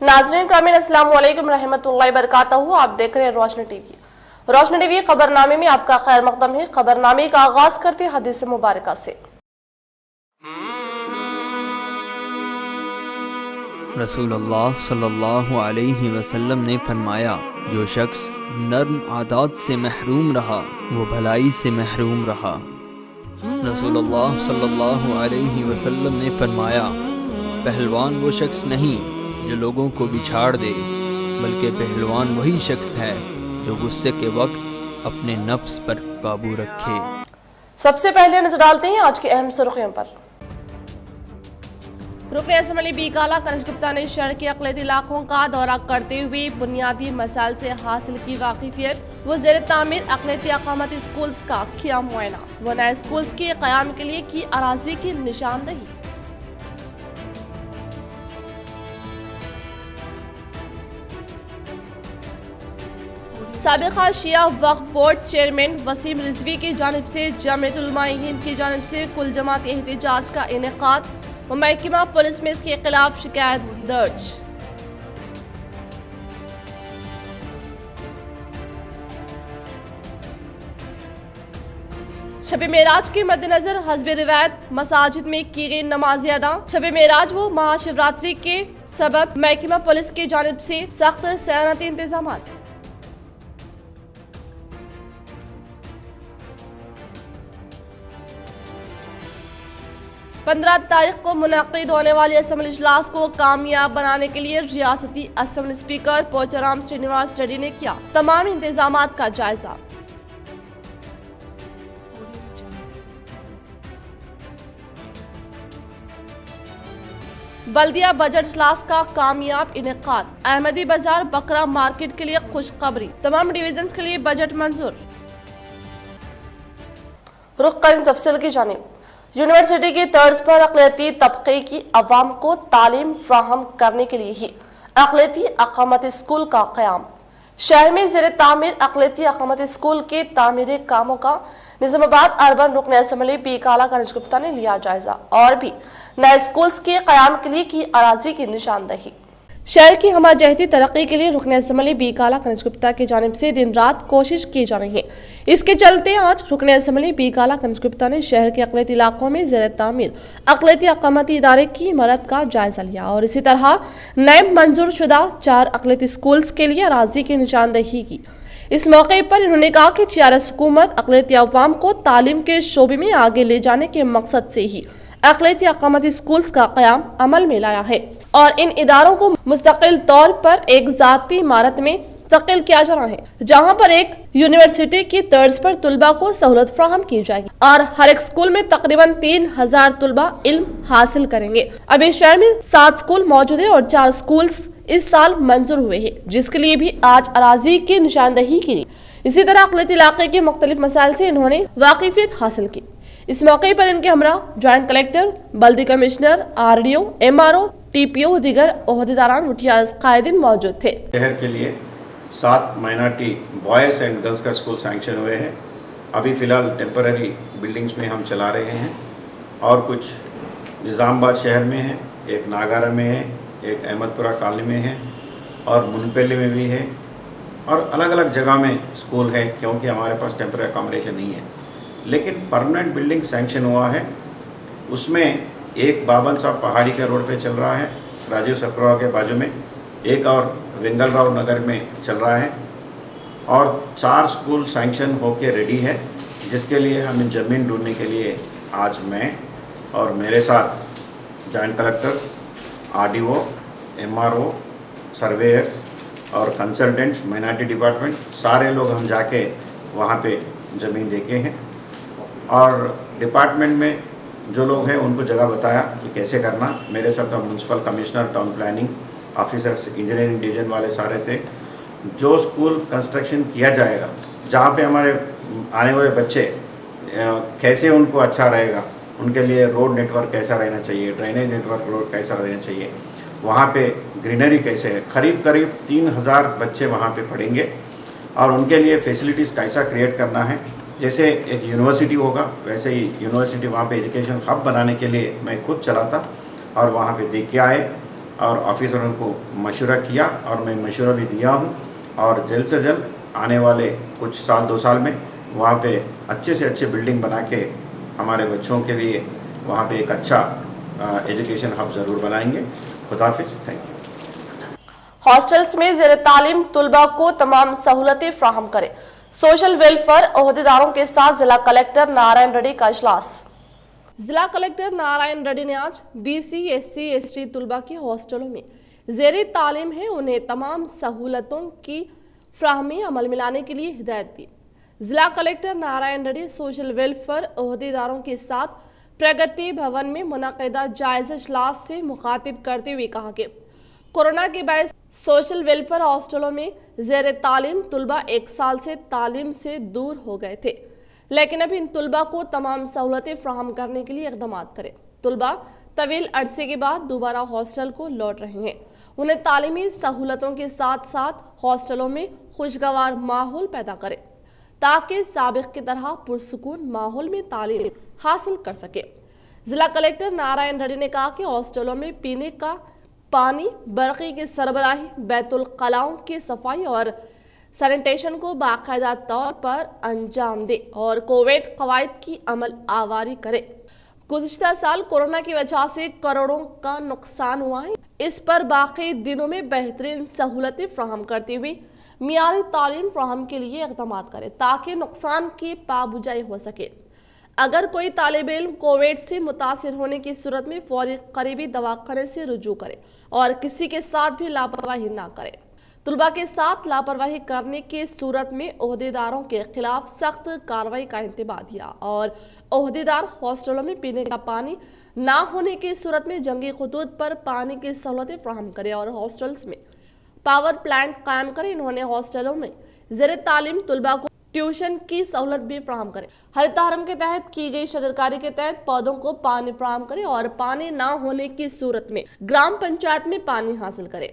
नाज़रीन ग्रामीण अस्सलाम वालेकुम रहमतुल्लाहि बरकातहू। आप देख रहे हैं रोशनी टीवी। रोशनी टीवी खबरनामे में आपका खैर मकदम है। खबरनामे का आगाज करते हैं हदीस मुबारका से। रसूलुल्लाह सल्लल्लाहु अलैहि वसल्लम ने फरमाया, जो शख्स नर्म आदात से महरूम रहा वो भलाई से महरूम रहा। रसूलुल्लाह सल्लल्लाहु अलैहि वसल्लम ने फरमाया, पहलवान वो शख्स नहीं जो लोगों को बिछाड़ दे, बल्कि पहलवान वही शख्स है जो गुस्से के वक्त अपने नफ्स पर काबू रखे। सबसे पहले नजर डालते हैं आज की अहम सुर्खियों पर। रुकन असम्बली बी काला कनिष्क गुप्ता ने शहर के अक़लियती इलाकों का दौरा करते हुए बुनियादी मसाइल से हासिल की वाकिफियत, वो ज़ेर तामीर अक़लियती अक़ामती स्कूल्स का किया मुआयना, वो नए स्कूल्स के क़याम के लिए की अराजी की निशानदही। साबिक़ा शिया वक्फ बोर्ड चेयरमैन वसीम रिजवी की जानिब से जमीयतुल उलमा हिंद की जानिब से कुल जमात एहतजाज का इनेकाद, महकमा पुलिस में इसके खिलाफ शिकायत दर्ज। शब मेराज के मद्देनजर हस्ब रिवायत मसाजिद में की गई नमाज़ अदा। शब मेराज वो महाशिवरात्रि के सबब महकमा पुलिस की जानिब से सख्त सयानती इंतजाम। 15 तारीख को मुनक़िद होने वाले असम्बली इजलास को कामयाब बनाने के लिए रियासती असम्बली स्पीकर पोचाराम श्रीनिवास रेड्डी ने किया तमाम इंतजामात का जायजा। बल्दिया बजट इजलास का कामयाब इनेकाद। अहमदी बाजार बकरा मार्केट के लिए खुशखबरी, तमाम डिवीजन के लिए बजट मंजूर। रुख करें तफसील की जानिब। यूनिवर्सिटी की तर्ज पर अक़लियती तबके की अवाम को तालीम फ्राहम करने के लिए ही अक़लियती अक़ामती स्कूल का क़याम। शहर में ज़ेर तामीर अक़लियती अक़ामती स्कूल के तामीरी कामों का निज़ामाबाद अर्बन रुकन असम्बली बी काला कनिष्क गुप्ता ने लिया जायजा और भी नए स्कूल्स के क़याम के लिए की अराजी की निशानदही। शहर की हमाजहती तरक्की के लिए रुकन असम्बली बी काला कनिष्क गुप्ता की जानिब से दिन रात कोशिश की जा रही है। इसके चलते आज रुकन असम्बली बी काला कनिष्क गुप्ता ने शहर के अक़लियती इलाकों में ज़ेर तामीर अक़लियती अक़ामती इदारे की इमारत का जायजा लिया और इसी तरह नए मंजूर शुदा 4 अक़लियती स्कूल्स के लिए अराजी की निशानदही की। इस मौके पर इन्होंने कहा कि टीआरएस हुकूमत अक़लियती अवाम को तालीम के शोबे में आगे ले जाने के मकसद से ही अक़लियती अक़ामती स्कूल्स का क़याम अमल में लाया है और इन इदारों को मुस्तकिल तौर पर एक ज़ाती इमारत में मुंतकिल किया जा रहा है, जहाँ पर एक यूनिवर्सिटी की तर्ज पर तुलबा को सहूलत फ्राहम की जाएगी और हर एक स्कूल में तकरीबन 3000 तुलबा इल्म हासिल करेंगे। अभी शहर में 7 स्कूल मौजूद है और 4 स्कूल्स इस साल मंजूर हुए हैं, जिसके लिए भी आज अराजी की निशानदही की। इसी तरह अक़लियती इलाके के मुख्तलिफ मसाइल से इन्होंने वाकिफियत हासिल की। इस मौके पर इनके हमरा ज्वाइंट कलेक्टर, बल्दी कमिश्नर, RDO, MRO, TPO दीगर ओहदेदारान कायदीन मौजूद थे। शहर के लिए 7 माइनॉरिटी बॉयज़ एंड गर्ल्स का स्कूल सैंक्शन हुए हैं। अभी फ़िलहाल टेम्पररी बिल्डिंग्स में हम चला रहे हैं और कुछ निज़ामाबाद शहर में है, एक नागारा में है, एक अहमदपुरा कॉलोनी में है और मुनपल्ली में भी है और अलग अलग जगह में स्कूल है, क्योंकि हमारे पास टेम्पररी अकोमोडेशन नहीं है। लेकिन परमानेंट बिल्डिंग सैंक्शन हुआ है, उसमें एक बाबन साहब पहाड़ी के रोड पे चल रहा है, राजीव सप्रोवा के बाजू में, एक और वेंगल राव नगर में चल रहा है और 4 स्कूल सैंक्शन होके रेडी है, जिसके लिए हमें ज़मीन ढूंढने के लिए आज मैं और मेरे साथ joint collector, RDO, MRO, surveyor's और कंसल्टेंट्स, माइनॉरिटी डिपार्टमेंट, सारे लोग हम जाके वहाँ पे ज़मीन देखे हैं और डिपार्टमेंट में जो लोग हैं उनको जगह बताया कि कैसे करना। मेरे साथ municipal commissioner, town planning officers, engineering division वाले सारे थे। जो स्कूल कंस्ट्रक्शन किया जाएगा, जहाँ पे हमारे आने वाले बच्चे कैसे उनको अच्छा रहेगा, उनके लिए रोड नेटवर्क कैसा रहना चाहिए, ड्रेनेज नेटवर्क रोड कैसा रहना चाहिए, वहाँ पे ग्रीनरी कैसे है, करीब 3000 बच्चे वहाँ पे पढ़ेंगे और उनके लिए फैसिलिटीज़ कैसा क्रिएट करना है। जैसे एक यूनिवर्सिटी होगा वैसे ही यूनिवर्सिटी वहाँ पे एजुकेशन हब बनाने के लिए मैं खुद चला था और वहाँ पे देख के आए और ऑफिसरों को मशवरा किया और मैं मशवरा भी दिया हूँ और जल्द से जल्द आने वाले कुछ साल 2 साल में वहाँ पे अच्छे से अच्छे बिल्डिंग बना के हमारे बच्चों के लिए वहाँ पे एक अच्छा एजुकेशन हब ज़रूर बनाएंगे। खुदा हाफिज़, थैंक यू। हॉस्टल्स में ज़ेर तालीम तुलबा को तमाम सहूलतें फ्राहम करें। सोशल वेलफेयर ओहदेदारों के साथ जिला कलेक्टर नारायण रेड्डी का इजलास। जिला कलेक्टर नारायण रेड्डी ने आज BC SC ST तुलबा के हॉस्टलों में ज़ेर तालीम है उन्हें तमाम सहूलतों की फ्राहमी अमल में लाने के लिए हिदायत दी। जिला collector Narayan Reddy social welfare ओहदेदारों के साथ प्रगति भवन में मुनक़िदा जायज़ा इजलास से मुखातिब करते हुए कहा कि कोरोना के बायस सोशल वेलफेयर हॉस्टलों में ज़ेर तालीम तुलबा 1 साल से तालीम से दूर हो गए थे, लेकिन अब इन तुलबा को तमाम सहूलतें फ्राहम करने के लिए इक़दाम करें। तुलबा तवील अरसे के बाद दोबारा हॉस्टल को लौट रहे हैं। उन्हें तालीमी सहूलतों के साथ साथ हॉस्टलों में खुशगवार माहौल पैदा करें ताकि साबिक़ की तरह पुरसुकून माहौल में तालीम हासिल कर सके। जिला कलेक्टर नारायण रेड्डी ने कहा कि हॉस्टलों में पीने का पानी, बरक़ी की सरबराही, बैतुल कलाओं की सफाई और सैनिटेशन को बाकायदा तौर पर अंजाम दे और कोविड कवायद की अमल आवारी करे। गुज़िश्ता साल कोरोना की वजह से करोड़ों का नुकसान हुआ है। इस पर बाकी दिनों में बेहतरीन सहूलतें फ्राहम करते हुए मियारी तालीम फ्राहम के लिए इक़दाम करें ताकि नुकसान की पाबुजाई हो सके। अगर कोई तालिब इल्म कोविड से मुतासिर होने की सूरत में फौरी करीबी दवाखाने से रुजू करे और किसी के साथ भी लापरवाही ना करे। तुलबा के साथ लापरवाही करने की सूरत में ओहदेदारों के खिलाफ सख्त कार्रवाई का इंतबाह दिया और ओहदेदार हॉस्टलों में पीने का पानी ना होने की सूरत में जंगी खतूत पर पानी की सहूलतें फ्राहम करें और हॉस्टल्स में पावर प्लांट कायम करें। इन्होंने हॉस्टलों में ज़ेर तालीम तुलबा को ट्यूशन की सहूलत भी फ्राहम करें। हरित हरम के तहत की गई शजरकारी के तहत पौधों को पानी फ्राहम करें और पानी ना होने की सूरत में ग्राम पंचायत में पानी हासिल करें।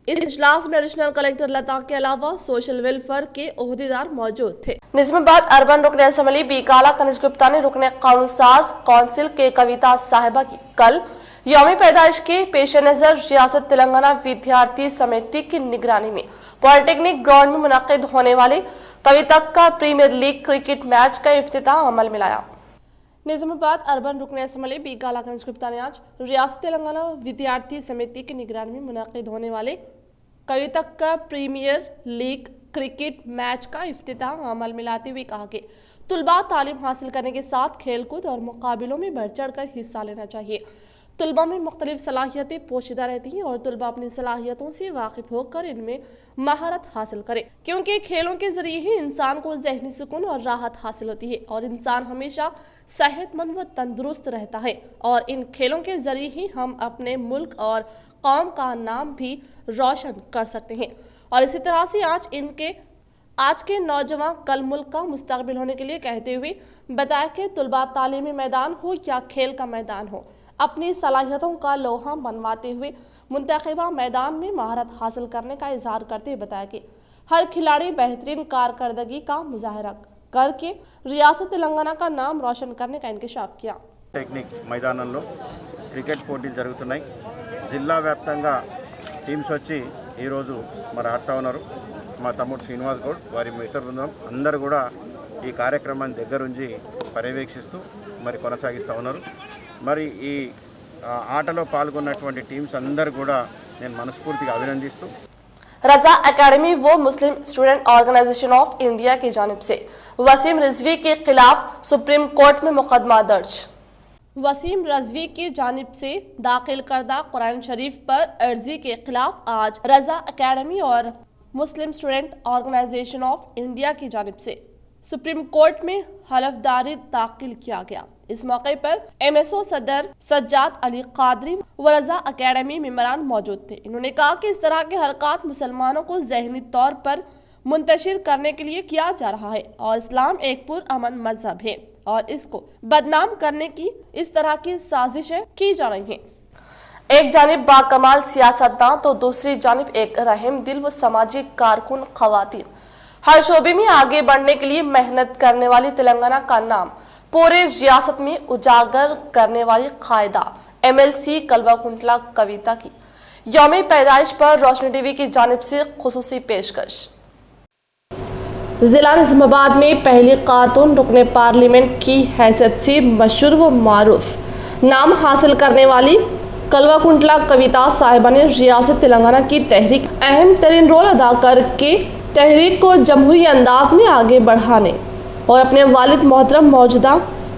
इस इजलास में एडिशनल कलेक्टर लता के अलावा सोशल वेलफेयर के ओहदेदार मौजूद थे। निज़ामाबाद अर्बन रुकन असम्बली बी काला कनिज गुप्ता ने रुकन कानूनसाज काउंसिल के कविता साहिबा की कल यौम पैदाइश के पेश नजर रियासत तेलंगाना विद्यार्थी समिति की निगरानी में पॉलिटेक्निक ग्राउंड में मुनक़िद होने वाले कविता का प्रीमियर लीग क्रिकेट मैच का इफ्तिताह अमल में लाया। निज़ामाबाद अर्बन रुकन असम्बली बी काला कनिज गुप्ता ने आज रियासत तेलंगाना विद्यार्थी समिति की निगरानी में मुनक़िद होने वाले कविता का प्रीमियर लीग क्रिकेट मैच का इफ्तिताह अमल में लाते हुए कहा कि तुलबा तालीम हासिल करने के साथ खेलकूद और मुकाबलों में बढ़ चढ़ कर हिस्सा लेना चाहिए। तुलबा में मुख्तलिफ सलाहियतें पोशीदा रहती हैं और तुलबा अपनी सलाहियतों से वाकिफ होकर इनमें महारत हासिल करे, क्योंकि खेलों के जरिए ही इंसान को ज़हनी सुकून और राहत हासिल होती है और इंसान हमेशा सेहतमंद व तंदुरुस्त रहता है और इन खेलों के जरिए ही हम अपने मुल्क और कौम का नाम भी रोशन कर सकते हैं। और इसी तरह से आज के नौजवान कल मुल्क का मुस्तकबिल होने के लिए कहते हुए बताया कि तुलबा तालीमी मैदान हो या खेल का मैदान हो, अपनी सलाहियतों का लोहा मनवाते हुए मुंतखबा मैदान में महारत हासिल करने का इजहार करते हुए बताया कि हर खिलाड़ी बेहतरीन कारकर्दगी का मुजाहरा करके रियासत तेलंगाना का नाम रोशन करने का इंकशाफ किया। టెక్నిక్ మైదానంలో క్రికెట్ పోటీలు జరుగుతున్నాయి। జిల్లా వ్యాప్తంగా టీమ్స్ వచ్చి ఈరోజు మరి ఆడుతూ ఉన్నారు। మా తమ్ముడు శ్రీనివాస్ గౌడ్ వారి మిత్ర బృందం అందరూ కూడా ఈ కార్యక్రమాన్ని దగ్గరుండి పర్యవేక్షిస్తూ మరి కొనసాగిస్తూ ఉన్నారు। మరి ఈ ఆటలో పాల్గొన్నటువంటి టీమ్స్ అందరూ కూడా నేను మనస్ఫూర్తిగా అభినందిస్తూ रजा एकेडमी वो मुस्लिम स्टूडेंट ऑर्गेनाइजेशन ऑफ इंडिया की जानिब से वसीम रिजवी के खिलाफ सुप्रीम कोर्ट में मुकदमा दर्ज। वसीम रिजवी की जानिब से दाखिल करदा कुरान शरीफ पर अर्जी के खिलाफ आज रजा एकेडमी और मुस्लिम स्टूडेंट ऑर्गेनाइजेशन ऑफ इंडिया की जानिब से सुप्रीम कोर्ट में हलफदारी दाखिल किया गया। इस मौके पर MSO सदर सज्जाद अली कादरी व रजा एकेडमी मेंबरान मौजूद थे। इन्होंने कहा कि इस तरह के हरकत मुसलमानों को जहनी तौर पर मुंतशिर करने के लिए किया जा रहा है और इस्लाम एक पुरअमन मजहब है और इसको बदनाम करने की इस तरह की साजिशें की जा रही हैं। एक जानिब बाकमाल सियासतदान तो दूसरी जानिब एक रहम दिल व समाजी कारकुन खवातीन, हर शोबे में आगे बढ़ने के लिए मेहनत करने वाली तेलंगाना का नाम पूरे रियासत में उजागर करने वाली कायदा MLC कलवा कुंटला कविता की यौम पैदाइश पर रोशनी टीवी की जानिब से खुसूसी पेशकश। जिला निजामाबाद में पहली खातून रुकने पार्लियामेंट की हैसियत से मशहूर व मारूफ नाम हासिल करने वाली कलवाकुंटला कविता साहिबा ने रियासत तेलंगाना की तहरीक अहम तरीन रोल अदा करके तहरीक को जमहूरी अंदाज में आगे बढ़ाने और अपने वालिद मोहतरम मौजूदा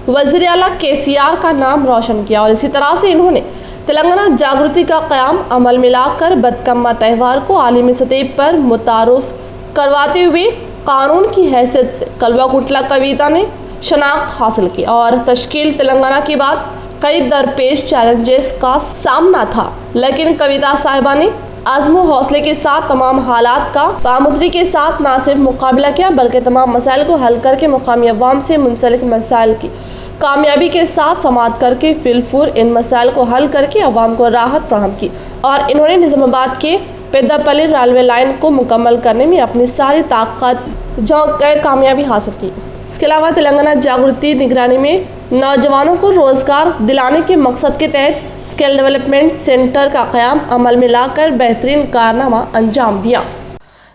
वज़ीर आला KCR का नाम रोशन किया। और इसी तरह से इन्होंने तेलंगाना जागृति का क़याम अमल में लाकर बदकम्मा त्यौहार को आलमी सतह पर मुतारुफ करवाते हुए कानून की हैसियत से कलवाकुंटला कविता ने शनाख्त हासिल की। और तश्कील तेलंगाना के बाद कई दरपेश चैलेंजेस का सामना था, लेकिन कविता साहिबा ने आज़म हौसले के साथ तमाम हालात का बामुद्री के साथ न सिर्फ मुकाबला किया बल्कि तमाम मसाइल को हल करके मुकामी अवाम से मुंसलिक मसाइल की कामयाबी के साथ समाअत करके फिलफूर इन मसाइल को हल करके अवाम को राहत फराहम की। और इन्होंने निजामाबाद के पेद्दापल्ली रेलवे लाइन को मुकम्मल करने में अपनी सारी ताकत झोंक कर कामयाबी हासिल की। इसके अलावा तेलंगाना जागृति निगरानी में नौजवानों को रोजगार दिलाने के मकसद के तहत स्किल डेवलपमेंट सेंटर का क़याम अमल में लाकर बेहतरीन कारनामा अंजाम दिया।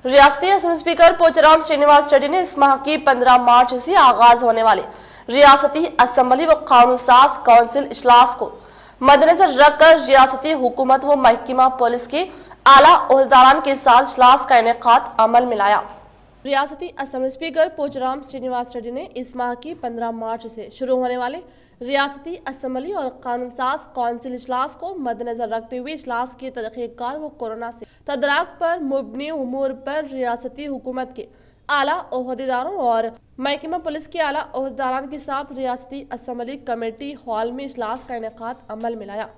रियासती असम स्पीकर पोचाराम श्रीनिवास रेड्डी ने इस माह की 15 मार्च से आगाज होने वाले रियासती असम्बली व कानून साज काउंसिल इजलास को मद्देनजर रखकर रियासती हुकूमत व महकमा पुलिस के आला ओहदेदारान के साथ इजलास का इनेकाद अमल में लाया। रियासती असम्बली स्पीकर पोचाराम श्रीनिवास रेड्डी ने इस माह की 15 मार्च से शुरू होने वाले रियासती असम्बली और कानून साज काउंसिल इजलास को मद्देनजर रखते हुए इजलास के तरीक़ेकार व कोरोना से तदराक पर मुबनी उमूर पर रियासती हुकूमत के आला ओहदेदारों और महकमा पुलिस के आला ओहदेदारान के साथ रियासती असम्बली कमेटी हॉल में इजलास का इनेकाद अमल में लाया।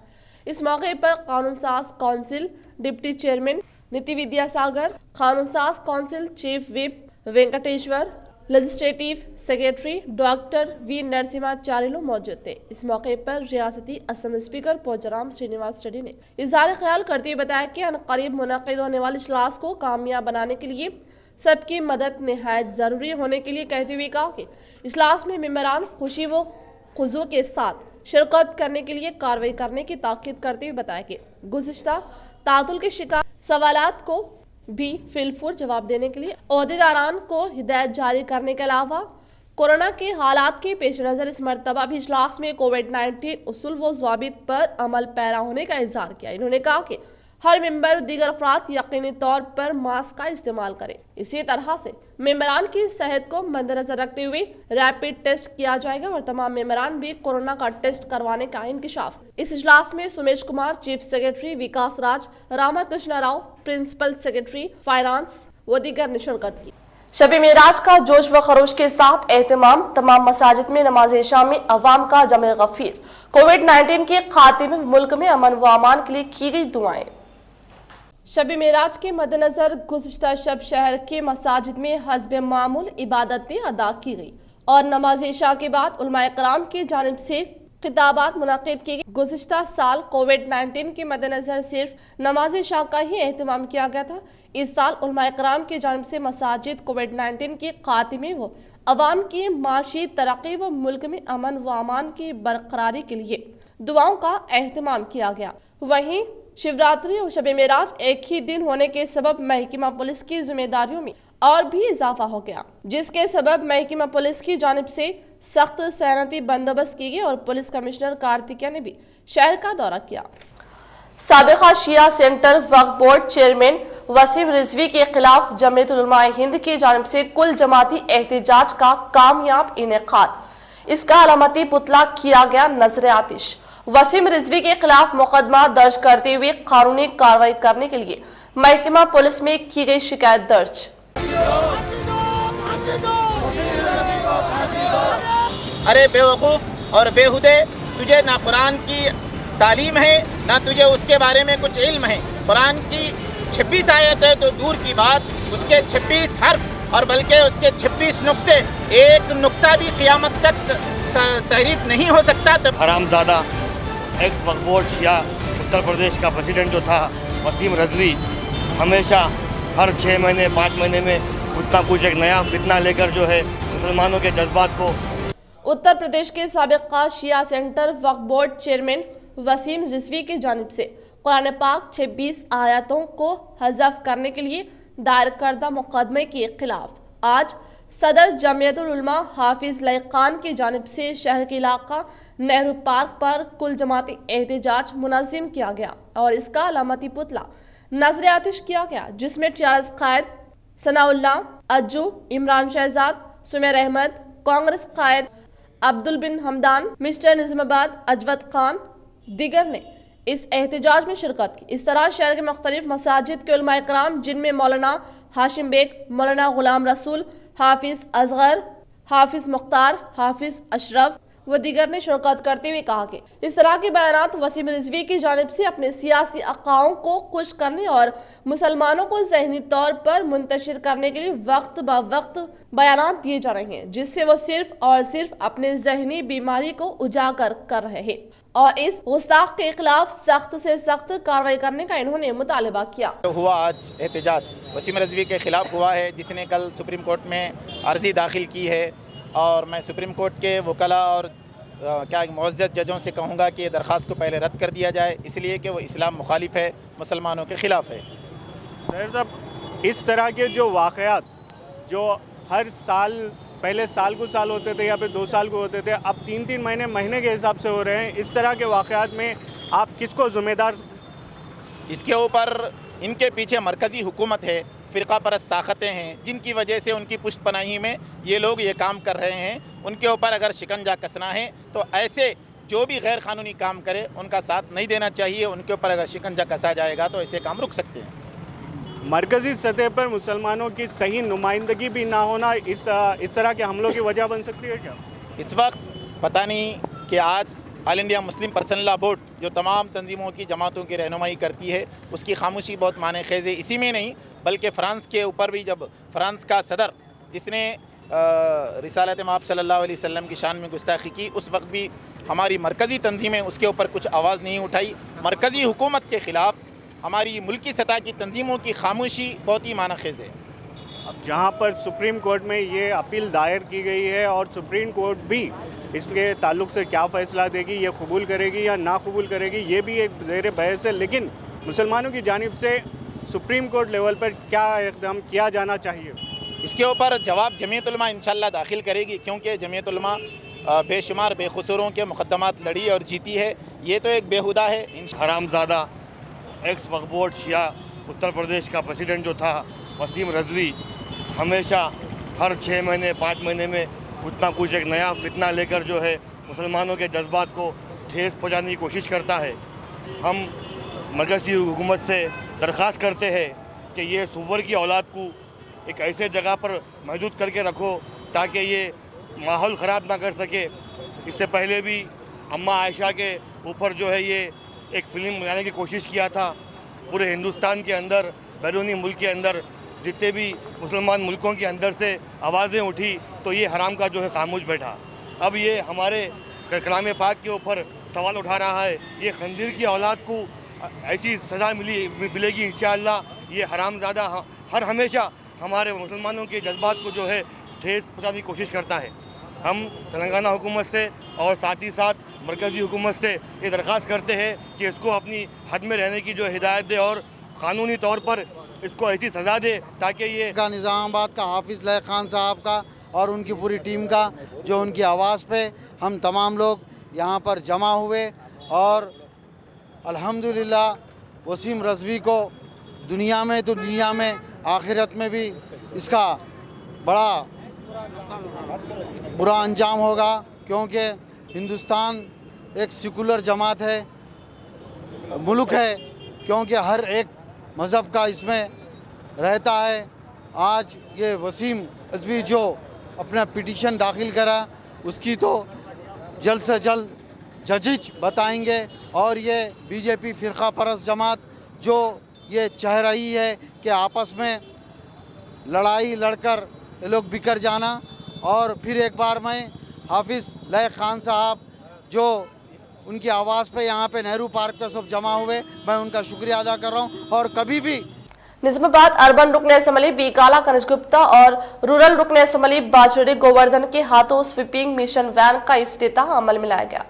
इस मौके पर कानून साज काउंसिल डिप्टी चेयरमैन नीति विद्यासागर, कानून साज council chief whip Venkateshwar, legislative secretary doctor V Narasimhacharyulu मौजूद थे। इस मौके पर रियासती असम्बली स्पीकर पोचाराम श्रीनिवास रेड्डी ने इज़हार ख्याल करते हुए बताया कि अनक़रीब मुनक़िद होने वाले इजलास को कामयाब बनाने के लिए सबकी मदद निहायत ज़रूरी होने के लिए कहते हुए कहा कि इजलास में मेंबरान खुशी व खुजू के साथ शिरकत करने के लिए कार्रवाई करने की ताकीद करते हुए बताया कि गुज़िश्ता तातुल के शिकार सवालात को भी फिलफूर जवाब देने के लिए ओहदेदारान को हिदायत जारी करने के अलावा कोरोना के हालात के पेश नज़र इस मरतबा भी इजलास में कोविड-19 उसूल व ज़वाबित पर अमल पैरा होने का इज़हार किया। इन्होंने कहा कि हर मेंबर और दीगर अफराद यकीनी तौर पर मास्क का इस्तेमाल करें। इसी तरह से मेंबरान की सेहत को मद्देनजर रखते हुए रैपिड टेस्ट किया जाएगा और तमाम मेंबरान भी कोरोना का टेस्ट करवाने का इंकिशाफ। इस इजलास में Sumesh Kumar, chief secretary Vikas Raj, Ramakrishna Rao, principal secretary finance व दीगर ने शिरकत की। शब मेराज का जोश व खरोश के साथ एहतमाम। तमाम मसाजिद में नमाज इशा में अवाम का जमे गफीर। कोविड-19 के खात्मे में मुल्क में अमन व अमान के लिए की गई दुआएं। शब मेराज के मद्देनजर गुज़िश्ता शब शहर के मसाजिद में हस्ब मामूल इबादतें अदा की गई और नमाज इशा के बाद उलमाए कराम की जानिब से खिताबात मुनाकिद किए गए। गुज़िश्ता साल कोविड-19 के मद्देनजर सिर्फ नमाज इशा का ही एहतमाम किया गया था। इस साल उलमाए कराम की जानिब से मसाजिद कोविड-19 के खात्मे व अवाम की माशी तरक्की व मुल्क में अमन व अमान की बरकरारी के लिए दुआओं का एहतमाम किया गया। वहीं शिवरात्रि और शब मेराज एक ही दिन होने के सबब महकमा पुलिस की जिम्मेदारियों में और भी इजाफा हो गया, जिसके सबब महकमा पुलिस की जानिब से सख्त सैनती बंदोबस्त की गई और पुलिस कमिश्नर कार्तिकेय ने भी शहर का दौरा किया। साबिका शिया सेंटर वक्फ बोर्ड चेयरमैन वसीम रिजवी के खिलाफ जमीयत उलमाए हिंद की जानिब से कुल जमाती एहतजाज का कामयाब इनेकाद। इसका अलामती पुतला किया गया नजर आतिश। वसीम रिजवी के खिलाफ मुकदमा दर्ज करते हुए कानूनी कार्रवाई करने के लिए महकमा पुलिस में की गई शिकायत दर्ज। अरे बेवकूफ़ और बेहुदे, तुझे ना कुरान की तालीम है ना तुझे उसके बारे में कुछ इल्म है। कुरान की 26 आयत है तो दूर की बात, उसके 26 हर्फ और बल्कि उसके 26 नुक्ते, एक नुक्ता भी क़यामत तक तहरीफ नहीं हो सकता। हरामज़ादा एक्स वक्फ बोर्ड शिया उत्तर प्रदेश का प्रेसिडेंट जो था वसीम रिजवी, हमेशा हर 6 महीने 5 महीने में कुछ कुछ एक नया फितना लेकर जो है मुसलमानों के जज्बात को। उत्तर प्रदेश के साबिका शिया सेंटर वक्फ बोर्ड चेयरमैन वसीम रिजवी की जानिब से कुरान पाक 26 आयतों को हज़फ करने के लिए दायर करदा मुकदमे के खिलाफ आज सदर जमीयतुल उलमा हाफिज लयकान की जानिब से शहर के इलाका नेहरू पार्क पर कुल जमाती एहतजाज मुनज़्ज़म किया गया और इसका अलामती पुतला नजर आतिश किया गया, जिसमें टीआरएस कायद सनाउल्लाह, अज्जू, इमरान शहजाद, सुमेर अहमद, कांग्रेस कायद अब्दुल बिन हमदान, मिस्टर निज़ामाबाद, अजवद खान दिगर ने इस एहतजाज में शिरकत की। इस तरह शहर के मुख्तलिफ मसाजिद के उलमा इकराम, जिनमें मौलाना हाशिम बेग, मौलाना गुलाम रसूल, हाफिज असगर, हाफिज मुख्तार, हाफिज अशरफ व दीगर ने शिरकत करते हुए कहा कि इस तरह के बयानात वसीम रिजवी की जानिब से अपने सियासी अकाओं को खुश करने और मुसलमानों को ज़हनी तौर पर मुंतशिर करने के लिए वक्त ब वक्त बयानात दिए जा रहे हैं, जिससे वो सिर्फ और सिर्फ अपने ज़हनी बीमारी को उजागर कर रहे हैं और इस गुस्ताख के खिलाफ सख्त से सख्त कार्रवाई करने का इन्होंने मुतालबा किया। हुआ आज एहतजाज वसीम रिजवी के खिलाफ हुआ है, जिसने कल सुप्रीम कोर्ट में अर्जी दाखिल की है और मैं सुप्रीम कोर्ट के वकला और क्या मुअज़्ज़ज़ जजों से कहूँगा कि दरख्वास्त को पहले रद्द कर दिया जाए, इसलिए कि वो इस्लाम मुखालिफ है, मुसलमानों के ख़िलाफ़ है। सर साहब, इस तरह के जो वाक़यात जो हर साल पहले साल को साल होते थे या फिर 2 साल को होते थे, अब 3-3 महीने महीने के हिसाब से हो रहे हैं, इस तरह के वाक़यात में आप किसको ज़िम्मेदार? इसके ऊपर इनके पीछे मरकज़ी हुकूमत है, फ़िरका परस्त ताकतें हैं, जिनकी वजह से उनकी पुष्ट पनाही में ये लोग ये काम कर रहे हैं। उनके ऊपर अगर शिकंजा कसना है तो ऐसे जो भी गैर कानूनी काम करे उनका साथ नहीं देना चाहिए। उनके ऊपर अगर शिकंजा कसा जाएगा तो ऐसे काम रुक सकते हैं। मरकज़ी सतह पर मुसलमानों की सही नुमाइंदगी भी ना होना इस तरह के हमलों की वजह बन सकती है क्या? इस वक्त पता नहीं कि आज all India Muslim personal law board जो तमाम तंजीमों की जमातों की रहनुमाई करती है, उसकी खामोशी बहुत माने खेज़ है। इसी में नहीं बल्कि फ़्रांस के ऊपर भी, जब फ़्रांस का सदर जिसने रिसालत माब सल्लल्लाहु अलैहि वसल्लम की शान में गुस्ताखी की, उस वक्त भी हमारी मरकज़ी तंजीमें उसके ऊपर कुछ आवाज़ नहीं उठाई। मरकज़ी हुकूमत के ख़िलाफ़ हमारी मुल्की सतह की तंजीमों की खामोशी बहुत ही माना खेज़ है। अब जहाँ पर सुप्रीम कोर्ट में ये अपील दायर की गई है और सुप्रीम कोर्ट भी इसके ताल्लुक़ से क्या फ़ैसला देगी, ये कबूल करेगी या ना कबूल करेगी, ये भी एक ज़ेर बहस है। लेकिन मुसलमानों की जानिब से सुप्रीम कोर्ट लेवल पर क्या इक़दाम किया जाना चाहिए, इसके ऊपर जवाब जमीयत उलमा इंशाअल्लाह दाखिल करेगी, क्योंकि जमीयत उलमा बेशुमार बेखसूरों के मुकदमात लड़ी और जीती है। ये तो एक बेहुदा है। हरामज़ादा एक्स वक्फ बोर्ड शिया उत्तर प्रदेश का प्रेसिडेंट जो था वसीम रज़वी, हमेशा हर 6 महीने 5 महीने में कुछ ना कुछ एक नया फितना लेकर जो है मुसलमानों के जज्बात को ठेस पहुँचाने की कोशिश करता है। हम मरकज़ी हुकूमत से दरख्वास्त करते हैं कि ये सुअर की औलाद को एक ऐसे जगह पर महदूद करके रखो ताकि ये माहौल ख़राब ना कर सके। इससे पहले भी अम्मा आयशा के ऊपर जो है ये एक फ़िल्म बनाने की कोशिश किया था। पूरे हिंदुस्तान के अंदर, बैरूनी मुल्क के अंदर जितने भी मुसलमान मुल्कों के अंदर से आवाज़ें उठी तो ये हराम का जो है खामोश बैठा। अब ये हमारे कलाम पाक के ऊपर सवाल उठा रहा है। ये खंजीर की औलाद को ऐसी सज़ा मिलेगी इंशाअल्लाह। ये हरामज़ादा हर हमेशा हमारे मुसलमानों के जज्बात को जो है ठेस पहुँचाने की कोशिश करता है। हम तेलंगाना हुकूमत से और साथ ही साथ मरकज़ी हुकूमत से ये दरख्वास्त करते हैं कि इसको अपनी हद में रहने की जो हिदायत दे और क़ानूनी तौर पर इसको ऐसी सज़ा दे ताकि ये का निज़ामाबाद का हाफिज़ लयकान साहब का और उनकी पूरी टीम का जो उनकी आवाज़ पे हम तमाम लोग यहाँ पर जमा हुए और अल्हम्दुलिल्लाह वसीम रज़वी को दुनिया में तो दुनिया में आखिरत में भी इसका बड़ा बुरा अंजाम होगा, क्योंकि हिंदुस्तान एक सेकुलर जमात है, मुल्क है, क्योंकि हर एक मज़हब का इसमें रहता है। आज ये वसीम रज़वी जो अपना पिटीशन दाखिल करा उसकी तो जल्द से जल्द जजिज बताएंगे और ये बीजेपी फ़िरका परस्त जमात जो ये चाह रही है कि आपस में लड़ाई लड़कर ये लोग बिखर जाना। और फिर एक बार मैं हाफिज़ लयकान साहब जो उनकी आवाज़ पे यहाँ पे नेहरू पार्क पे सब जमा हुए, मैं उनका शुक्रिया अदा कर रहा हूँ। और कभी भी निज़ामाबाद अर्बन रुकन असम्बली बीकाला कनज गुप्ता और रूरल रुकन असम्बली बाजड़ी गोवर्धन के हाथों स्वीपिंग मिशन वैन का इफ्तिताह अमल में लाया गया।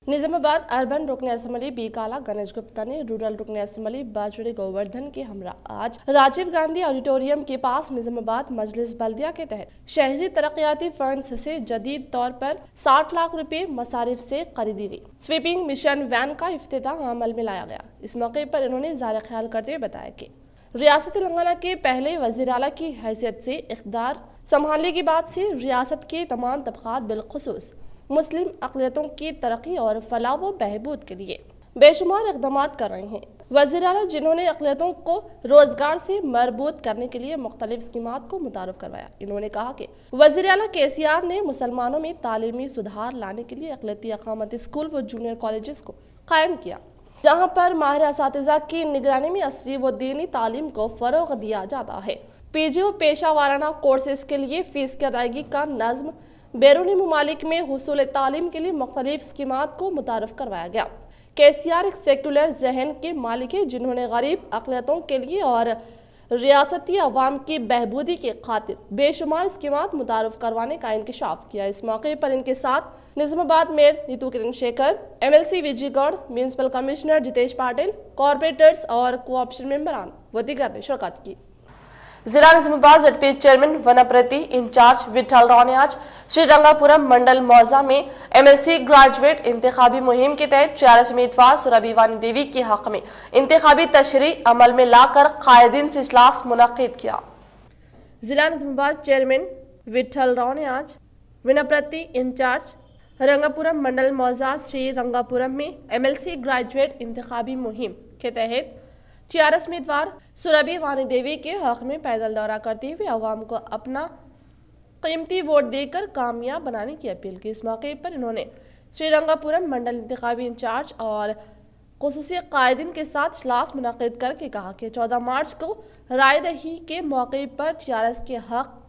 निजामाबाद अर्बन रुकन असम्बली बीकाला गणेश गुप्ता ने रूरल रुकन असम्बली बाजड़ी गोवर्धन के हमरा आज राजीव गांधी ऑडिटोरियम के पास निजामाबाद मजलिस बल्दिया के तहत शहरी तरक्याती फंड से जदीद तौर पर 60 लाख रुपए मसारिफ से खरीदी गई स्वीपिंग मिशन वैन का इफ्तिताह अमल में लाया गया। इस मौके पर इन्होंने ज़ाहिर ख्याल करते हुए बताया कि रियासत तेलंगाना के पहले वज़ीर आला की हैसियत से इक़्तिदार संभालने के बाद से रियासत के तमाम तबक़ात बिलख़ुसूस मुस्लिम अक़लियतों की तरक्की और फलाह व बहबूद के लिए बेशुमार इक़दाम कर रहे हैं। वज़ीर आला जिन्होंने अक़लियतों को रोज़गार से मरबूत करने के लिए मुख्तलिफ स्कीमात को मुतारफ़ करवाया। इन्होंने कहा कि वज़ीर आला KCR ने मुसलमानों में तालीमी सुधार लाने के लिए अक़लियती अक़ामती स्कूल व जूनियर कॉलेजेस को कायम किया, जहाँ पर माहिर असातिज़ा की निगरानी में असली व दीनी तालीम को फ़रोग़ दिया जाता है। PG व पेशा वाराना कोर्सेज के लिए फ़ीस की अदायगी का नज़्म बैरूनी ममालिक में हुसूल तालीम के लिए मुख्तलिफ स्कीमात को मुतारफ़ करवाया गया। KCR एक सेकुलर जहन के मालिक है जिन्होंने गरीब अक़लियतों के लिए और रियासती अवाम की बहबूदी के खातिर बेशुमार स्कीमात मुतारफ़ करवाने का इंकशाफ किया। इस मौके पर इनके साथ Nizamabad mayor Neetu Kiran Shekhar, MLC Vijay Goud, municipal commissioner Jitesh Patil, corporators और कोऑप्शन मेंबरान व दीगर ने शिरकत की। जिला निजामाबाद ZP चेयरमैन वनप्रति इंचार्ज विठल राव ने आज श्रीरंगापुरम मंडल मौजा में MLC ग्रेजुएट इंतखाबी मुहिम के तहत 40 उम्मीदवार सुरभि वानी देवी के हक में इंतखाबी तशरीह अमल में लाकर कायदीन से इजलास मुनक्किद किया। जिला निजामाबाद चेयरमैन विठल राव ने आज वनप्रति इंचार्ज रंगापुरम मंडल मौजा श्रीरंगापुरम में MLC ग्रेजुएट इंतखाबी मुहिम के तहत 40 उम्मीदवार सुरभि वानी देवी के हक में पैदल दौरा करते हुए अवाम को अपना कीमती वोट देकर कामयाब बनाने की अपील की। इस मौके पर इन्होंने श्रीरंगापुरम मंडल इंतखाबी इंचार्ज और खुसूसी कायदीन के साथ इजलास मुनक्किद करके कहा कि 14 मार्च को रायदही के मौके पर 40 के हक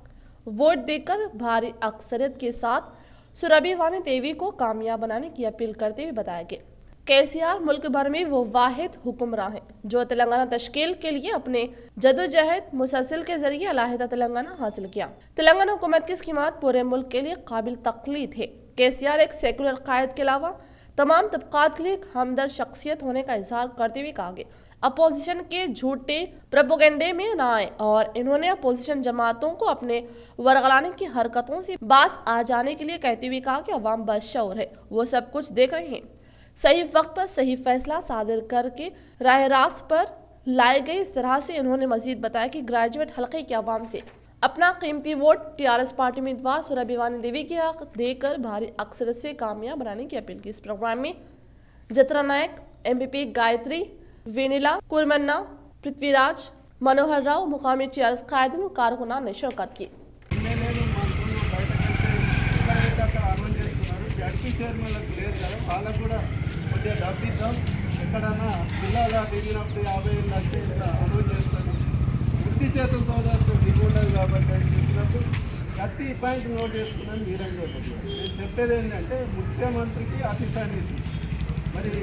वोट देकर भारी अक्सरियत के साथ सुरभि वानी देवी को कामयाब बनाने की अपील करते हुए बताया कि KCR मुल्क भर में वो वाहिद हुक्मरान है जो तेलंगाना तश्कील के लिए अपने जदोजहद मुसलसल के जरिए अलहदा तेलंगाना हासिल किया। तेलंगाना हुकूमत की स्कीमात पूरे मुल्क के लिए काबिल तक़लीद है। KCR एक सेकुलर कायद के अलावा तमाम तबक़ात के लिए एक हमदर्द शख्सियत होने का इजहार करते हुए कहा कि अपोजिशन के झूठे प्रोपेगेंडे में न आए और इन्होंने अपोजिशन जमातों को अपने वरगलाने की हरकतों से बास आ जाने के लिए कहते हुए कहा कि अवाम बशऊर है, वो सब कुछ देख रहे हैं। सही वक्त पर सही फैसला सादिर करके राह रास्त पर लाए गए। इस तरह से उन्होंने मजीद बताया कि ग्रेजुएट हल्के के अवाम से अपना कीमती वोट TRS पार्टी उम्मीदवार सुरभि वानी देवी के हक देकर भारी अक्सरियत से कामयाब बनाने की अपील की। इस प्रोग्राम में जतरा नायक, MPP गायत्री, वेनिला कुरमन्ना, पृथ्वीराज, मनोहर राव, मुकामी TRS कायदीन व कारकुनान ने शिरकत की। డబ్బిద్దాం ఎక్కడన్నా పిల్లలు దిగినప్పుడు 50 లక్షలు అమలు చేస్తాను వృత్తి చేతులతో చేస్తే దిగుండదు కాబట్టి అని చెప్పినప్పుడు గట్టి పాయింట్ నోట్ చేసుకున్నాను వీరంగా నేను చెప్పేది ఏంటంటే ముఖ్యమంత్రికి అతి సన్నిధి మరి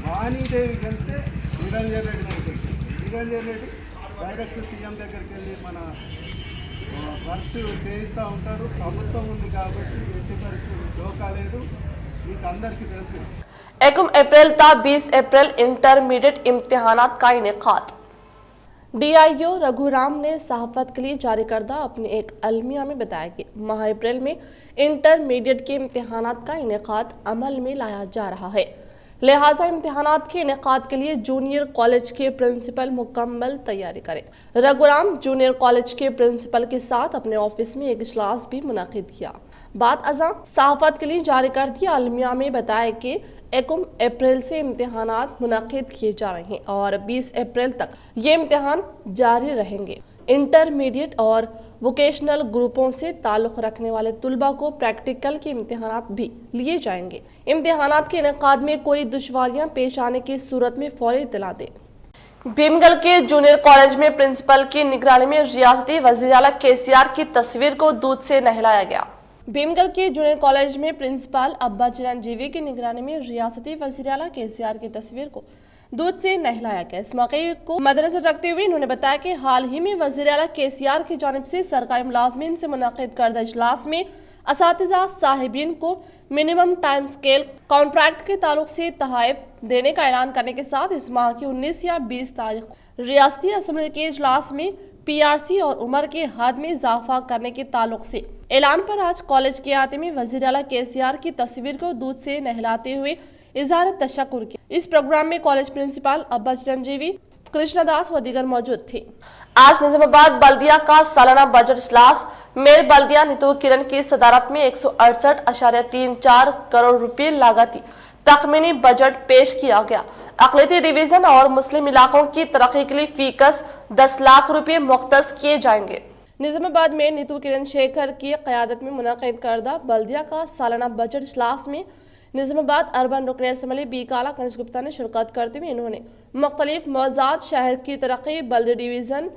వాణీదేవి కలిస్తే నిరంజన్ రెడ్డి దగ్గరికి నిరంజన్ రెడ్డి డైరెక్ట్ సీఎం దగ్గరికి వెళ్ళి మన వర్క్స్ చేయిస్తూ ఉంటారు। ప్రభుత్వం ఉంది కాబట్టి ఎట్టి పరిస్థితులు డోకా లేదు, మీకు అందరికీ తెలుసు। 1 अप्रैल था 20 अप्रैल इंटरमीडिएट इम्तिहानात का इनेकाद। DIO रघुराम ने सहाफत के लिए जारी करदा अपने एक अलमिया में बताया कि माह अप्रैल में इंटरमीडिएट के इम्तिहानात का इनेकाद अमल में लाया जा रहा है, लिहाजा इम्तिहानात के इनेकाद के लिए जूनियर कॉलेज के प्रिंसिपल मुकम्मल तैयारी करें। रघुराम जूनियर कॉलेज के प्रिंसिपल के साथ अपने ऑफिस में एक इजलास भी मुनक्किद किया। बाद अज़ां सहाफत के लिए जारी कर दिया अलमिया में बताया कि 1 अप्रैल से इम्तिहानात मुनक्किद किए जा रहे हैं और 20 अप्रैल तक ये इम्तिहान जारी रहेंगे। इंटरमीडिएट और वोकेशनल ग्रुपों से ताल्लुक़ रखने वाले तुलबा को प्रैक्टिकल के इम्तिहानात भी लिए जाएंगे। इम्तिहानात के इनेकाद में कोई दुश्वारियां पेश आने की सूरत में फौरी इत्तला दें। भीमगल के जूनियर कॉलेज में प्रिंसिपल की निगरानी में रियासती वज़ीर आला KCR की तस्वीर को दूध से नहलाया गया। भीमगल के जूनियर कॉलेज में प्रिंसिपल अब्बा चिरंजीवी की निगरानी में रियासती वज़ीर आला KCR की तस्वीर को दूध से नहलाया गया। इस मौके को मद्देनजर रखते हुए उन्होंने बताया कि हाल ही में वज़ीर आला KCR की जानिब से सरकारी मुलाजमीन से मुनक़िद करदा इजलास में असातिज़ा साहिबीन को मिनिमम टाइम स्केल कॉन्ट्रैक्ट के ताल्लुक से तहफ़ देने का ऐलान करने के साथ इस माह की 19 या 20 तारीख को रियासती असम्बली के इजलास में PRC और उम्र के हद में इजाफा करने के ताल्लुक से ऐलान पर आज कॉलेज के अहाते में वज़ीर आला KCR की तस्वीर को दूध से नहलाते हुए इजहार तशक्कुर किया। इस प्रोग्राम में कॉलेज प्रिंसिपल अब्बा चिरंजीवी, कृष्णदास व दीगर मौजूद थे। आज निजामाबाद बल्दिया का सालाना बजट इजलास मेयर बल्दिया नीतू किरण की सदारत में 168.34 करोड़ रुपए लागती तखमीनी बजट पेश किया गया। अक़लियती डिवीजन और मुस्लिम इलाकों की तरक्की के लिए फीकस 10 लाख रुपए मुख्तस किए जाएंगे। निजामाबाद में नीतू किरण शेखर की क़यादत में मुनक़िद करदा बल्दिया का सालाना बजट इजलास में निजामाबाद अर्बन रुकन असम्बली बी काला कनिष्क गुप्ता ने शिरकत करते हुए इन्होंने मुख्तलिफ मौज़ूआत, शहर की तरक्की, बल्दी डिवीज़न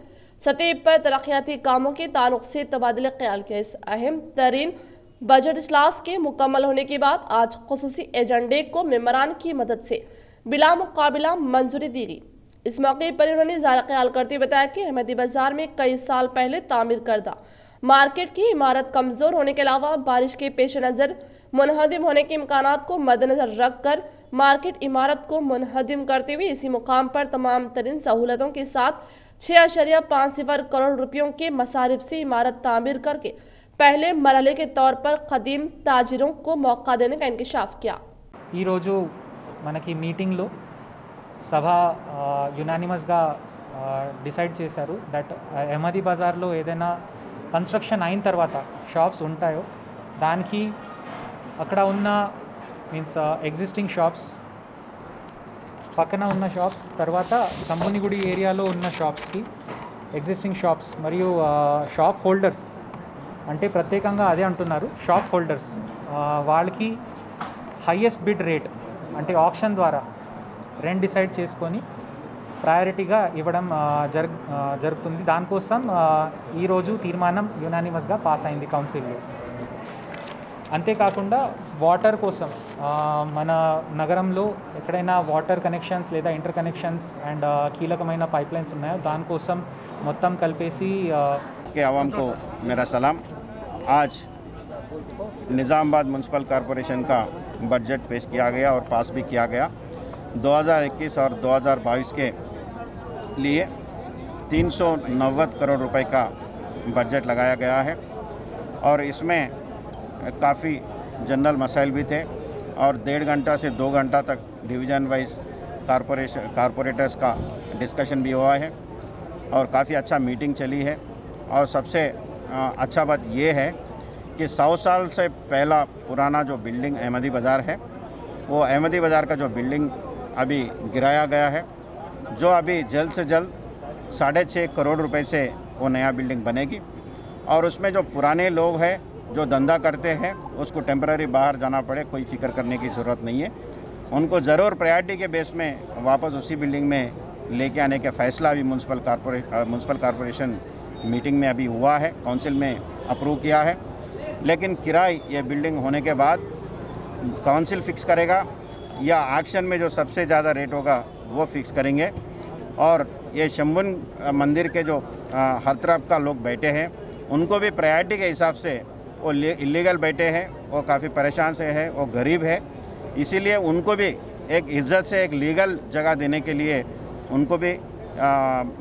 सतह पर तरक्याती कामों के ताल्लुक से तबादला ख्याल किया। इस अहम तरीन बजट इजलास के मुकम्मल होने के बाद आज खुसूसी एजेंडे को मेंबरान की मदद से बिला मुकाबिला मंजूरी दी गई। इस मौके पर उन्होंने ज़ाहिर ख्याल करते हुए बताया कि अहमदी बाजार में कई साल पहले तामीर करदा मार्केट की इमारत कमज़ोर होने के अलावा बारिश के पेश नज़र मुनहदिम होने के इम्कानात को मद्देनजर रखकर मार्केट इमारत को मुनहदिम करते हुए इसी मुकाम पर तमाम तरीन सहूलतों के साथ 6.50 करोड़ रुपयों के मसारिफ से इमारत तामीर करके पहले मरहले के तौर पर कदीम ताजिरों को मौका देने का इंकशाफ किया। ఈ రోజు మనకి మీటింగ్లో సభ యునానిమస్గా డిసైడ్ చేశారు దట్ అహ్మదీ బజార్లో ఏదైనా కన్స్ట్రక్షన్ అయిన తర్వాత షాప్స్ ఉంటాయో దానికి అక్కడ ఉన్న మీన్స్ ఎగ్జిస్టింగ్ షాప్స్ పక్కన ఉన్న షాప్స్ తర్వాత సంబునిగుడి ఏరియాలో ఉన్న షాప్స్కి ఎగ్జిస్టింగ్ షాప్స్ మరియు షాప్ హోల్డర్స్ అంటే ప్రత్యేకంగా అదే అంటున్నారు షాప్ హోల్డర్స్ వాళ్ళకి హైయెస్ట్ బిడ్ రేట్ అంటే ఆప్షన్ ద్వారా రెంట్ డిసైడ్ చేసుకొని ప్రయారిటీగా ఇవ్వడం జరుగుతుంది। దానికోసం ఈరోజు తీర్మానం యునానిమస్గా పాస్ అయింది కౌన్సిల్లో। అంతేకాకుండా వాటర్ కోసం మన నగరంలో ఎక్కడైనా వాటర్ కనెక్షన్స్ లేదా ఇంటర్ కనెక్షన్స్ అండ్ కీలకమైన పైప్ లైన్స్ ఉన్నాయో దానికోసం మొత్తం కలిపేసి के आवाम को मेरा सलाम। आज निज़ामाबाद म्यूनसिपल कॉरपोरेशन का बजट पेश किया गया और पास भी किया गया। 2021 और 2022 के लिए 390 करोड़ रुपए का बजट लगाया गया है और इसमें काफ़ी जनरल मसाइल भी थे और 1.5 घंटा से 2 घंटा तक डिवीज़न वाइज कारपोरेटर्स का डिस्कशन भी हुआ है और काफ़ी अच्छा मीटिंग चली है। और सबसे अच्छा बात ये है कि 100 साल से पहला पुराना जो बिल्डिंग अहमदी बाज़ार है वो अहमदी बाज़ार का जो बिल्डिंग अभी गिराया गया है, जो अभी जल्द से जल्द 6.5 करोड़ रुपए से वो नया बिल्डिंग बनेगी और उसमें जो पुराने लोग हैं जो धंधा करते हैं उसको टेम्पररी बाहर जाना पड़े, कोई फिक्र करने की ज़रूरत नहीं है। उनको ज़रूर प्रायोरिटी के बेस में वापस उसी बिल्डिंग में लेके आने का फ़ैसला अभी म्यूनसिपल कॉरपोरेशन मीटिंग में अभी हुआ है, काउंसिल में अप्रूव किया है। लेकिन किराए ये बिल्डिंग होने के बाद काउंसिल फिक्स करेगा या एक्शन में जो सबसे ज़्यादा रेट होगा वो फिक्स करेंगे। और ये शंभुन मंदिर के जो हर तरफ का लोग बैठे हैं उनको भी प्रायोरिटी के हिसाब से वो इलीगल बैठे हैं, वो काफ़ी परेशान से है, वो गरीब है, इसीलिए उनको भी एक इज्जत से एक लीगल जगह देने के लिए उनको भी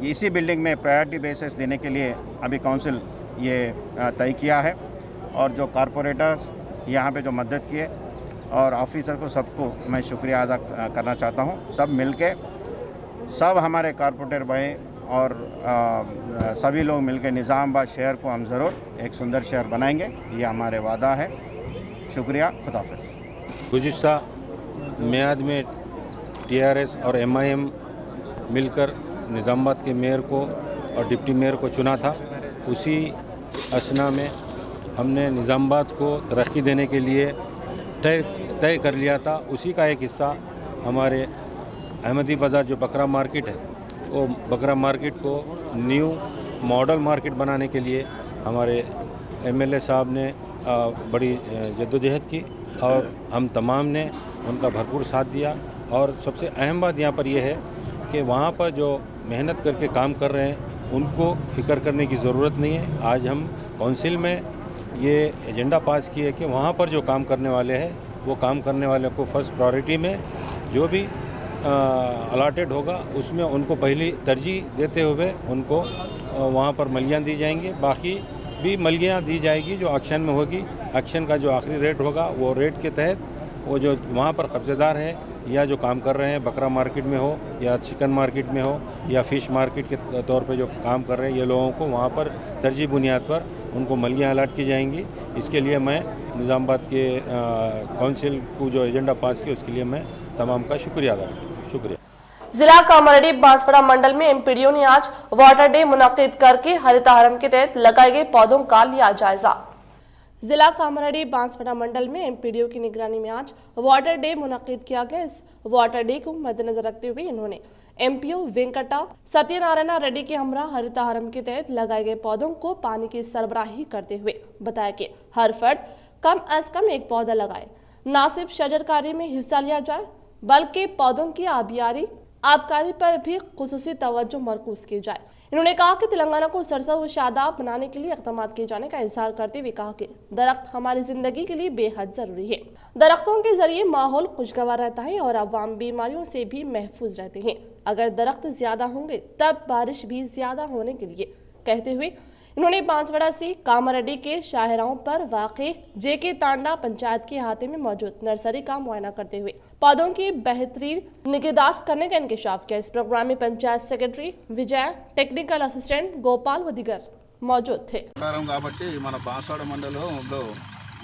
इसी बिल्डिंग में प्रायोरिटी बेसिस देने के लिए अभी काउंसिल ये तय किया है। और जो कारपोरेटर्स यहाँ पे जो मदद किए और ऑफिसर को सबको मैं शुक्रिया अदा करना चाहता हूँ। सब मिलके सब हमारे कारपोरेटर भाई और सभी लोग मिलकर निज़ामाबाद शहर को हम ज़रूर एक सुंदर शहर बनाएंगे, ये हमारे वादा है। शुक्रिया, खुदाफिज़। गुज़िश्ता मियाद में TRS और MIM मिलकर निज़ामाबाद के मेयर को और डिप्टी मेयर को चुना था। उसी असना में हमने निज़ामाबाद को तरक्की देने के लिए तय कर लिया था। उसी का एक हिस्सा हमारे अहमदी बाज़ार जो बकरा मार्केट है वो बकरा मार्केट को न्यू मॉडल मार्केट बनाने के लिए हमारे MLA साहब ने बड़ी जद्दोजहद की और हम तमाम ने उनका भरपूर साथ दिया। और सबसे अहम बात यहाँ पर यह है कि वहाँ पर जो मेहनत करके काम कर रहे हैं उनको फ़िक्र करने की ज़रूरत नहीं है। आज हम काउंसिल में ये एजेंडा पास की है कि वहाँ पर जो काम करने वाले हैं वो काम करने वाले को फर्स्ट प्रायोरिटी में जो भी अलाटेड होगा उसमें उनको पहली तरजीह देते हुए उनको वहाँ पर मलियाँ दी जाएंगी। बाकी भी मलियाँ दी जाएगी जो एक्शन में होगी। एक्शन का जो आखिरी रेट होगा वो रेट के तहत वो जो वहाँ पर कब्ज़ेदार हैं या जो काम कर रहे हैं बकरा मार्केट में हो या चिकन मार्केट में हो या फ़िश मार्केट के तौर पे जो काम कर रहे हैं ये लोगों को वहाँ पर तरजीह बुनियाद पर उनको मलियाँ अलाट की जाएंगी। इसके लिए मैं निज़ामाबाद के काउंसिल को जो एजेंडा पास किया उसके लिए मैं तमाम का शुक्रिया अदा करता हूँ। शुक्रिया। जिला कामारेड्डी बांसवाड़ा मंडल में एमपीडीओ ने आज वाटर डे मुनाकिद करके हरितहारम के तहत लगाए गए पौधों का लिया जायजा। जिला कामारेड्डी बांसवाड़ा मंडल में एमपीडीओ की निगरानी में आज वाटर डे मुनाकिद किया गया। इस वाटर डे को मद्देनजर रखते हुए इन्होंने एमपीओ वेंकटा सत्यनारायण रेड्डी के हमरा हरितहारम के तहत लगाए गए पौधों को पानी की सरबराही करते हुए बताया कि हर फर्द कम अज कम एक पौधा लगाए। न सिर्फ शजरकारी में हिस्सा लिया जाए बल्कि पौधों की आबकारी पर भी खुसूसी तवज्जो मरकूज की जाए। इन्होंने कहा कि तेलंगाना को सरसब्ज़ व शादाब बनाने के लिए इक़दाम किए जाने का इजहार करते हुए कहा कि दरख्त हमारी जिंदगी के लिए बेहद जरूरी है। दरख्तों के जरिए माहौल खुशगवार रहता है और अवाम बीमारियों से भी महफूज रहते हैं। अगर दरख्त ज्यादा होंगे तब बारिश भी ज्यादा होने के लिए कहते हुए इन्होंने बांसवाड़ा से कामारेड्डी के शाहराहों पर वाक़े जेके तांडा पंचायत के अहाते में मौजूद नर्सरी का मुआयना करते हुए पौधों की बेहतरीन निगहदाश्त करने का इंकशाफ किया। इस प्रोग्राम में पंचायत सेक्रेटरी विजय, टेक्निकल असिस्टेंट गोपाल व दीगर मौजूद थे। కాబట్టి మన బాన్స్వాడ మండలంలో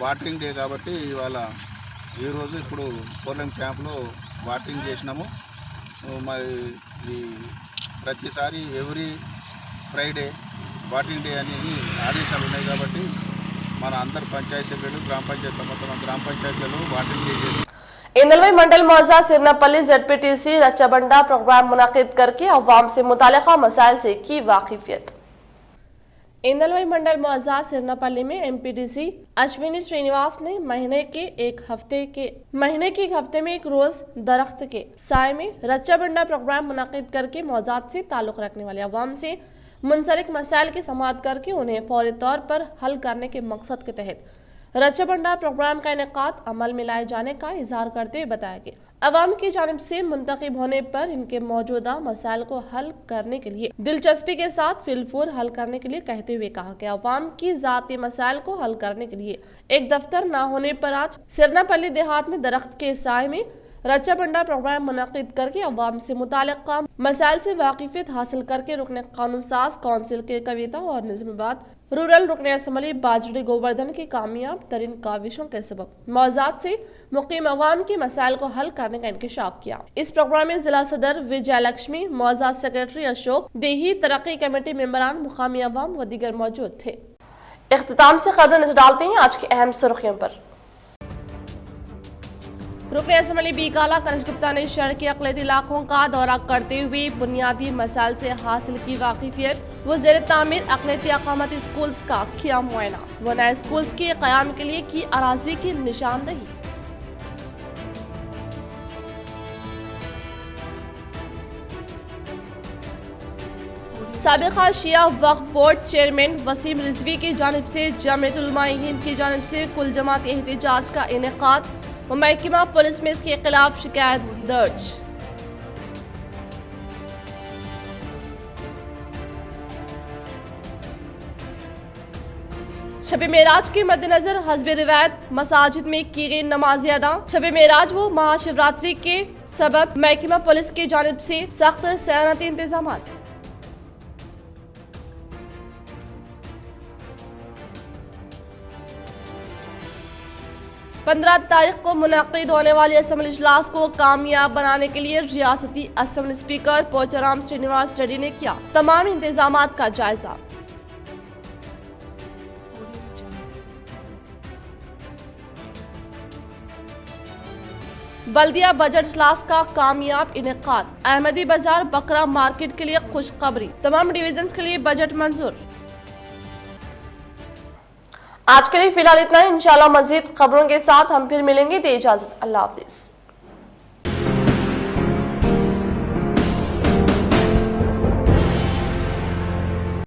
వాటరింగ్ డే కాబట్టి ఇవాళ ఈ రోజు ఇప్పుడు పోలం క్యాంప్లో వాటరింగ్ చేసినాము। మరి ఈ ప్రతిసారి ఎవ్రీ ఫ్రైడే వాటరింగ్ డే అనేది ఆదేశాలు ఉన్నాయి కాబట్టి మన అందరు పంచాయతీ సెక్రటరీ గ్రామ పంచాయతీ మొత్తం గ్రామ పంచాయతీలలో వాటరింగ్ డే చేసి इंदलवई मंडल मौजा सिरनापल्ली ZPTC रच्चाबंडा प्रोग्राम मुनाकिद करके अवाम से मुतालिका मसाइल से की वाकिफियत। इंदलवई मंडल मौजा सिरनापल्ली में एमपीडीसी अश्विनी श्रीनिवास ने महीने के एक हफ्ते में एक रोज दरख्त के साय में रच्चाबंडा प्रोग्राम मुनाकिद करके मौजाद से ताल्लुक रखने वाले अवाम से मुंसलिक मसाइल की समाअत करके उन्हें फौरी तौर पर हल करने के मकसद के तहत रच्चाबंडा प्रोग्राम का इनेकाद अमल में लाए जाने का इजहार करते हुए बताया कि अवाम की जानिब से मुंतखब होने पर इनके मौजूदा मसाइल को हल करने के लिए दिलचस्पी के साथ फिलफूर हल करने के लिए कहते हुए कहा कि अवाम की जाती मसाइल को हल करने के लिए एक दफ्तर न होने पर आज सिरनापल्ली देहात में दरख्त के साय में रच्चाबंडा प्रोग्राम मुनाकिद करके अवाम से मुताल्लिक़ मसाइल से वाकिफियत हासिल करके रुकने कानून साज काउंसिल के कविता और निज़ामाबाद रूरल रुकने असम्बली बाजड़ी गोवर्धन की कामयाब तरीन काविशों के सबब मौजाद से मुकीम अवाम के मसाइल को हल करने का इंकशाफ किया। इस प्रोग्राम में जिला सदर विजय लक्ष्मी, मौजाद सेक्रेटरी अशोक, देही तरक्की कमेटी मेंबरान, मुकामी अवाम व दीगर मौजूद थे। इख्तिताम से खबरें नजर डालते हैं आज की अहम सुर्खियों पर। रुकने असम्बली बीकाला कनिष्क गुप्ता ने शहर के अक़लियती इलाकों का दौरा करते हुए बुनियादी मसाइल से हासिल की वाकिफियत व ज़ेर तामीर अक़लियती अक़ामती स्कूल्स का किया मुआयना व नए स्कूल्स के क़याम के लिए की अराज़ी की निशानदही। साबिक़ा शिया वक्फ बोर्ड चेयरमैन वसीम रिजवी की जानिब से जमीयत उलमा ए हिंद की जानिब से कुल जमात एहतजाज का इनेकाद व महकमा पुलिस में इसके खिलाफ शिकायत दर्ज। शब मेराज के मद्देनजर हस्ब रिवायत मसाजिद में की गई नमाज़ अदा। शब मेराज व महाशिवरात्रि के सबब महकमा पुलिस की जानिब से सख्त सयानती इंतजाम। 15 तारीख को मुनक़िद होने वाले असम्बली इजलास को कामयाब बनाने के लिए रियासती असम्बली स्पीकर पोचाराम श्रीनिवास रेड्डी ने किया तमाम इंतजामात का जायजा। बल्दिया बजट इजलास का कामयाब इनेकाद। अहमदी बाजार बकरा मार्केट के लिए खुशखबरी, तमाम डिवीजन के लिए बजट मंजूर। आज के लिए फिलहाल इतना ही। इंशाल्लाह मजीद खबरों के साथ हम फिर मिलेंगे। दे इजाजत, अल्लाह हाफिज।